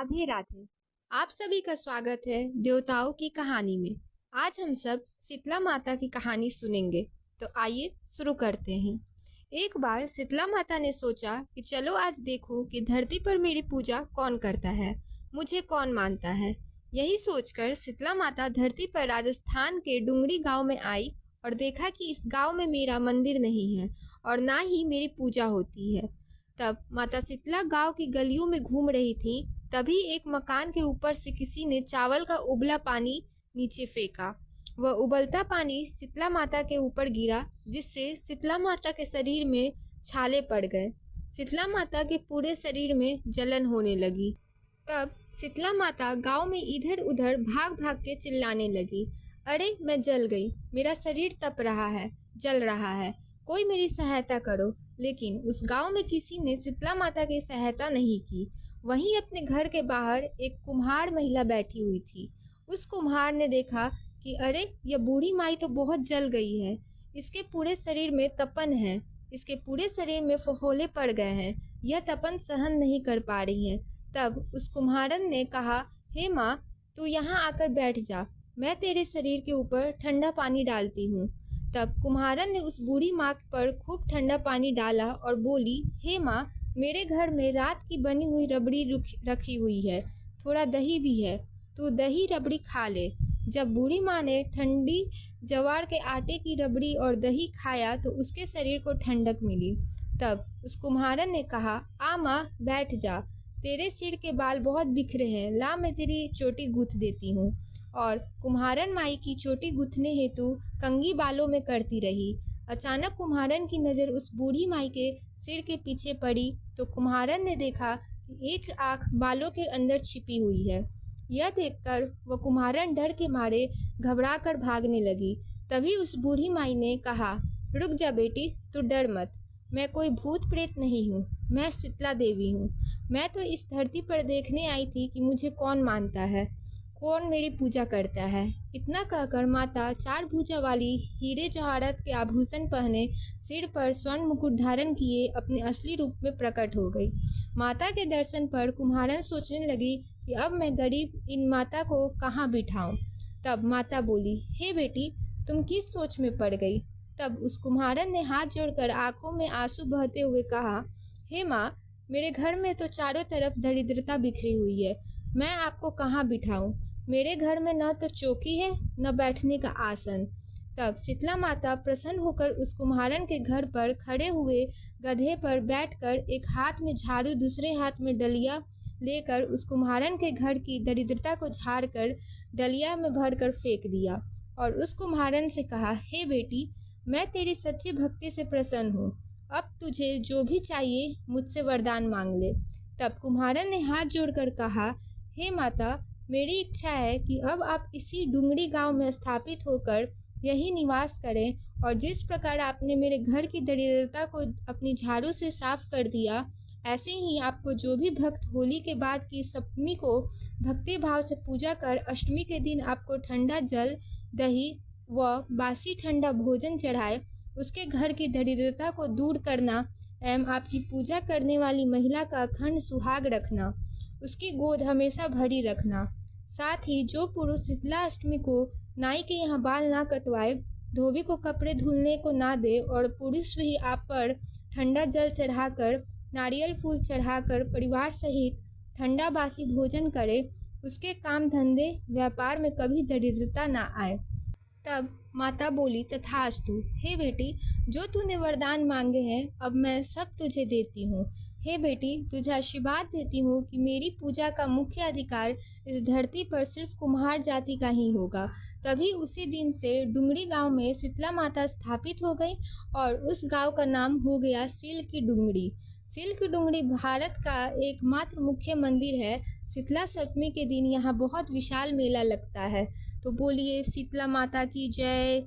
राधे राधे। आप सभी का स्वागत है देवताओं की कहानी में। आज हम सब शीतला माता की कहानी सुनेंगे, तो आइए शुरू करते हैं। एक बार शीतला माता ने सोचा कि चलो आज देखो कि धरती पर मेरी पूजा कौन करता है, मुझे कौन मानता है। यही सोचकर शीतला माता धरती पर राजस्थान के डुंगरी गांव में आई और देखा कि इस गांव में मेरा मंदिर नहीं है और ना ही मेरी पूजा होती है। तब माता शीतला गांव की गलियों में घूम रही थी। तभी एक मकान के ऊपर से किसी ने चावल का उबला पानी नीचे फेंका। वह उबलता पानी शीतला माता के ऊपर गिरा, जिससे शीतला माता के शरीर में छाले पड़ गए। शीतला माता के पूरे शरीर में जलन होने लगी। तब शीतला माता गांव में इधर उधर भाग भाग के चिल्लाने लगी, अरे मैं जल गई, मेरा शरीर तप रहा है, जल रहा है, कोई मेरी सहायता करो। लेकिन उस गांव में किसी ने शीतला माता की सहायता नहीं की। वहीं अपने घर के बाहर एक कुम्हार महिला बैठी हुई थी। उस कुम्हार ने देखा कि अरे यह बूढ़ी माई तो बहुत जल गई है, इसके पूरे शरीर में तपन है, इसके पूरे शरीर में फफोले पड़ गए हैं, यह तपन सहन नहीं कर पा रही है। तब उस कुम्हारन ने कहा, हे माँ, तू यहाँ आकर बैठ जा, मैं तेरे शरीर के ऊपर ठंडा पानी डालती हूँ। तब कुम्हारन ने उस बूढ़ी माँ पर खूब ठंडा पानी डाला और बोली, हे माँ, मेरे घर में रात की बनी हुई रबड़ी रखी हुई है, थोड़ा दही भी है, तू दही रबड़ी खा ले। जब बूढ़ी माँ ने ठंडी जवार के आटे की रबड़ी और दही खाया तो उसके शरीर को ठंडक मिली। तब उस कुम्हारन ने कहा, आ माँ, बैठ जा, तेरे सिर के बाल बहुत बिखरे हैं, ला मैं तेरी चोटी गूंथ देती हूँ। और कुम्हारन माई की चोटी गूंथने हेतु कंघी बालों में करती रही। अचानक कुम्हारन की नज़र उस बूढ़ी माई के सिर के पीछे पड़ी तो कुम्हारन ने देखा कि एक आँख बालों के अंदर छिपी हुई है। यह देखकर वह कुम्हारन डर के मारे घबरा कर भागने लगी। तभी उस बूढ़ी माई ने कहा, रुक जा बेटी, तू डर मत, मैं कोई भूत प्रेत नहीं हूँ, मैं शीतला देवी हूँ। मैं तो इस धरती पर देखने आई थी कि मुझे कौन मानता है, कौन मेरी पूजा करता है। इतना कहकर माता चार भुजा वाली हीरे जवाहरात के आभूषण पहने, सिर पर स्वर्ण मुकुट धारण किए अपने असली रूप में प्रकट हो गई। माता के दर्शन पर कुम्हारन सोचने लगी कि अब मैं गरीब इन माता को कहाँ बिठाऊं। तब माता बोली, हे बेटी, तुम किस सोच में पड़ गई। तब उस कुम्हारन ने हाथ जोड़कर आंखों में आंसू बहते हुए कहा, हे माँ, मेरे घर में तो चारों तरफ दरिद्रता बिखरी हुई है, मैं आपको कहाँ बिठाऊं। मेरे घर में न तो चौकी है न बैठने का आसन। तब शीतला माता प्रसन्न होकर उस कुम्हारन के घर पर खड़े हुए गधे पर बैठकर एक हाथ में झाड़ू दूसरे हाथ में डलिया लेकर उस कुम्हारन के घर की दरिद्रता को झाड़ कर डलिया में भरकर फेंक दिया और उस कुम्हारन से कहा, हे बेटी, मैं तेरी सच्ची भक्ति से प्रसन्न हूँ, अब तुझे जो भी चाहिए मुझसे वरदान मांग ले। तब कुम्हारन ने हाथ जोड़कर कहा, हे माता, मेरी इच्छा है कि अब आप इसी डुंगरी गांव में स्थापित होकर यही निवास करें और जिस प्रकार आपने मेरे घर की दरिद्रता को अपनी झाड़ू से साफ कर दिया, ऐसे ही आपको जो भी भक्त होली के बाद की सप्तमी को भक्ति भाव से पूजा कर अष्टमी के दिन आपको ठंडा जल, दही व बासी ठंडा भोजन चढ़ाए, उसके घर की दरिद्रता को दूर करना एवं आपकी पूजा करने वाली महिला का अखंड सुहाग रखना, उसकी गोद हमेशा भरी रखना। साथ ही जो पुरुष शीतला अष्टमी को नाई के यहाँ बाल ना कटवाए, धोबी को कपड़े धुलने को ना दे और पुरुष भी आप पर ठंडा जल चढ़ाकर, नारियल फूल चढ़ाकर परिवार सहित ठंडा बासी भोजन करे, उसके काम धंधे व्यापार में कभी दरिद्रता ना आए। तब माता बोली, तथास्तु। हे बेटी, जो तूने वरदान मांगे हैं अब मैं सब तुझे देती हूँ। हे बेटी, तुझे आशीर्वाद देती हूँ कि मेरी पूजा का मुख्य अधिकार इस धरती पर सिर्फ कुम्हार जाति का ही होगा। तभी उसी दिन से डुंगरी गांव में शीतला माता स्थापित हो गई और उस गांव का नाम हो गया सील की डुंगरी। सील की डुंगरी भारत का एकमात्र मुख्य मंदिर है। शीतला सप्तमी के दिन यहाँ बहुत विशाल मेला लगता है। तो बोलिए शीतला माता की जय।